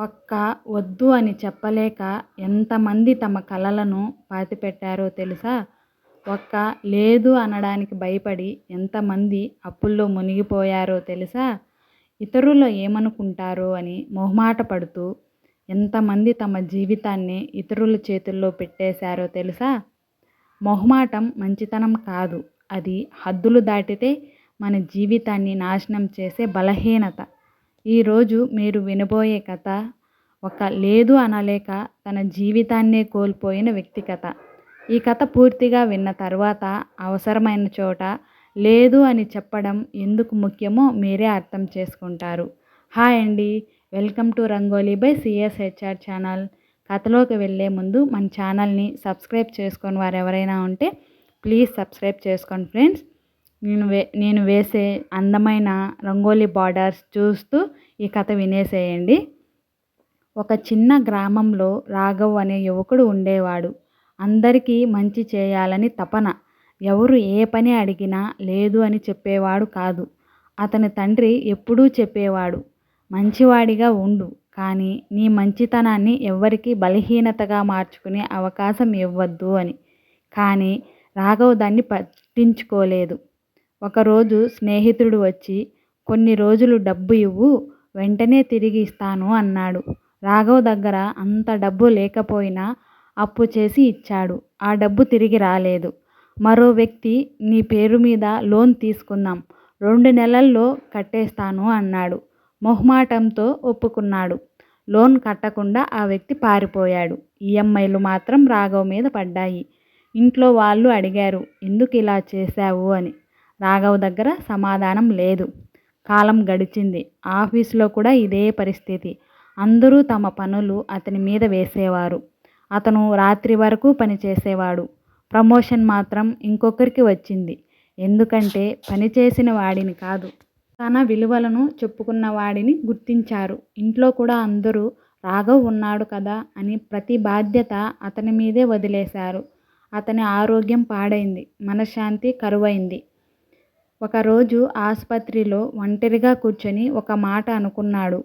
ఒక్క వద్దు అని చెప్పలేక ఎంతమంది తమ కలలను పాతిపెట్టారో తెలుసా? ఒక్క లేదు అనడానికి భయపడి ఎంతమంది అప్పుల్లో మునిగిపోయారో తెలుసా? ఇతరులు ఏమనుకుంటారో అని మొహమాట పడుతూ ఎంతమంది తమ జీవితాన్ని ఇతరుల చేతుల్లో పెట్టేశారో తెలుసా? మొహమాటం మంచితనం కాదు, అది హద్దులు దాటితే మన జీవితాన్ని నాశనం చేసే బలహీనత. ఈరోజు మీరు వినబోయే కథ ఒక లేదు అనలేక తన జీవితాన్నే కోల్పోయిన వ్యక్తి కథ. ఈ కథ పూర్తిగా విన్న తర్వాత అవసరమైన చోట లేదు అని చెప్పడం ఎందుకు ముఖ్యమో మీరే అర్థం చేసుకుంటారు. హాయ్ అండి, welcome to Rangoli by CSHR channel. కథలోకి వెళ్ళే ముందు మన ఛానల్ని సబ్స్క్రైబ్ చేసుకొని వారు ఎవరైనా ఉంటే ప్లీజ్ సబ్స్క్రైబ్ చేసుకోండి ఫ్రెండ్స్. నేను వేసే అందమైన రంగోలీ బార్డర్స్ చూస్తూ ఈ కథ వినేసేయండి. ఒక చిన్న గ్రామంలో రాఘవ్ అనే యువకుడు ఉండేవాడు. అందరికీ మంచి చేయాలని తపన. ఎవరు ఏ పని అడిగినా లేదు అని చెప్పేవాడు కాదు. అతని తండ్రి ఎప్పుడూ చెప్పేవాడు, మంచివాడిగా ఉండు, కానీ నీ మంచితనాన్ని ఎవ్వరికీ బలహీనతగా మార్చుకునే అవకాశం ఇవ్వద్దు అని. కానీ రాఘవ్ దాన్ని పట్టించుకోలేదు. ఒకరోజు స్నేహితుడు వచ్చి, కొన్ని రోజులు డబ్బు ఇవ్వు, వెంటనే తిరిగి ఇస్తాను అన్నాడు. రాఘవ్ దగ్గర అంత డబ్బు లేకపోయినా అప్పు చేసి ఇచ్చాడు. ఆ డబ్బు తిరిగి రాలేదు. మరో వ్యక్తి, నీ పేరు మీద లోన్ తీసుకుందాం, 2 నెలల్లో కట్టేస్తాను అన్నాడు. మొహమాటంతో ఒప్పుకున్నాడు. లోన్ కట్టకుండా ఆ వ్యక్తి పారిపోయాడు. ఈఎంఐలు మాత్రం రాఘవ్ మీద పడ్డాయి. ఇంట్లో వాళ్ళు అడిగారు, ఎందుకు ఇలా చేశావు అని. రాఘవ్ దగ్గర సమాధానం లేదు. కాలం గడిచింది. ఆఫీసులో కూడా ఇదే పరిస్థితి. అందరూ తమ పనులు అతని మీద వేసేవారు. అతను రాత్రి వరకు పనిచేసేవాడు. ప్రమోషన్ మాత్రం ఇంకొకరికి వచ్చింది. ఎందుకంటే పనిచేసిన వాడిని కాదు, తన విలువలను చెప్పుకున్న వాడిని గుర్తించారు. ఇంట్లో కూడా అందరూ రాఘవ్ ఉన్నాడు కదా అని ప్రతి బాధ్యత అతని మీదే వదిలేశారు. అతని ఆరోగ్యం పాడైంది, మనశ్శాంతి కరువైంది. ఒకరోజు ఆసుపత్రిలో ఒంటరిగా కూర్చొని ఒక మాట అనుకున్నాడు.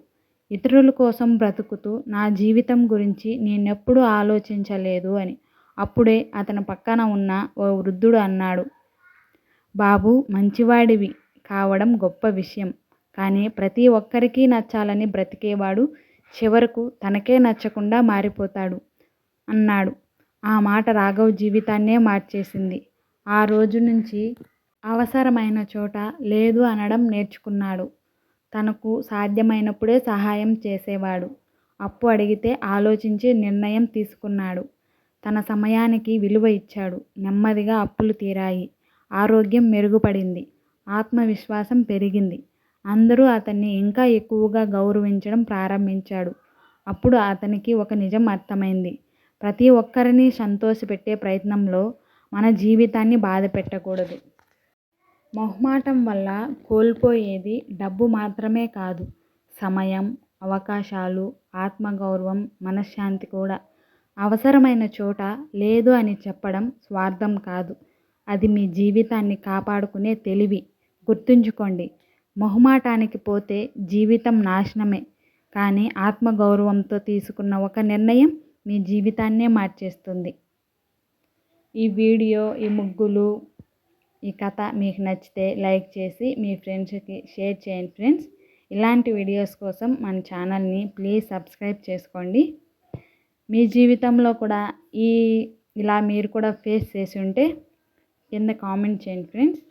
ఇతరుల కోసం బ్రతుకుతూ నా జీవితం గురించి నేనెప్పుడూ ఆలోచించలేదు అని. అప్పుడే అతని పక్కన ఉన్న ఓ వృద్ధుడు అన్నాడు, బాబు, మంచివాడివి కావడం గొప్ప విషయం, కానీ ప్రతి ఒక్కరికి నచ్చాలని బ్రతికేవాడు చివరకు తనకే నచ్చకుండా మారిపోతాడు అన్నాడు. ఆ మాట రాఘవ్ జీవితాన్నే మార్చేసింది. ఆ రోజు నుంచి అవసరమైన చోట లేదు అనడం నేర్చుకున్నాడు. తనకు సాధ్యమైనప్పుడే సహాయం చేసేవాడు. అప్పు అడిగితే ఆలోచించి నిర్ణయం తీసుకున్నాడు. తన సమయానికి విలువ ఇచ్చాడు. నెమ్మదిగా అప్పులు తీరాయి. ఆరోగ్యం మెరుగుపడింది. ఆత్మవిశ్వాసం పెరిగింది. అందరూ అతన్ని ఇంకా ఎక్కువగా గౌరవించడం ప్రారంభించాడు. అప్పుడు అతనికి ఒక నిజం అర్థమైంది. ప్రతి ఒక్కరిని సంతోషపెట్టే ప్రయత్నంలో మన జీవితాన్ని బాధ పెట్టకూడదు. మొహమాటం వల్ల కోల్పోయేది డబ్బు మాత్రమే కాదు, సమయం, అవకాశాలు, ఆత్మగౌరవం, మనశ్శాంతి కూడా. అవసరమైన చోట లేదు అని చెప్పడం స్వార్థం కాదు, అది మీ జీవితాన్ని కాపాడుకునే తెలివి. గుర్తుంచుకోండి, మొహమాటానికి పోతే జీవితం నాశనమే, కానీ ఆత్మగౌరవంతో తీసుకున్న ఒక నిర్ణయం మీ జీవితాన్నే మార్చేస్తుంది. ఈ వీడియో, ఈ ముగ్గులు, ఈ కథ మీకు నచ్చితే లైక్ చేసి మీ ఫ్రెండ్స్కి షేర్ చేయండి ఫ్రెండ్స్. ఇలాంటి వీడియోస్ కోసం మన ఛానల్ని ప్లీజ్ సబ్స్క్రైబ్ చేసుకోండి. మీ జీవితంలో కూడా ఇలా మీరు కూడా ఫేస్ చేసి ఉంటే కింద కామెంట్ చేయండి ఫ్రెండ్స్.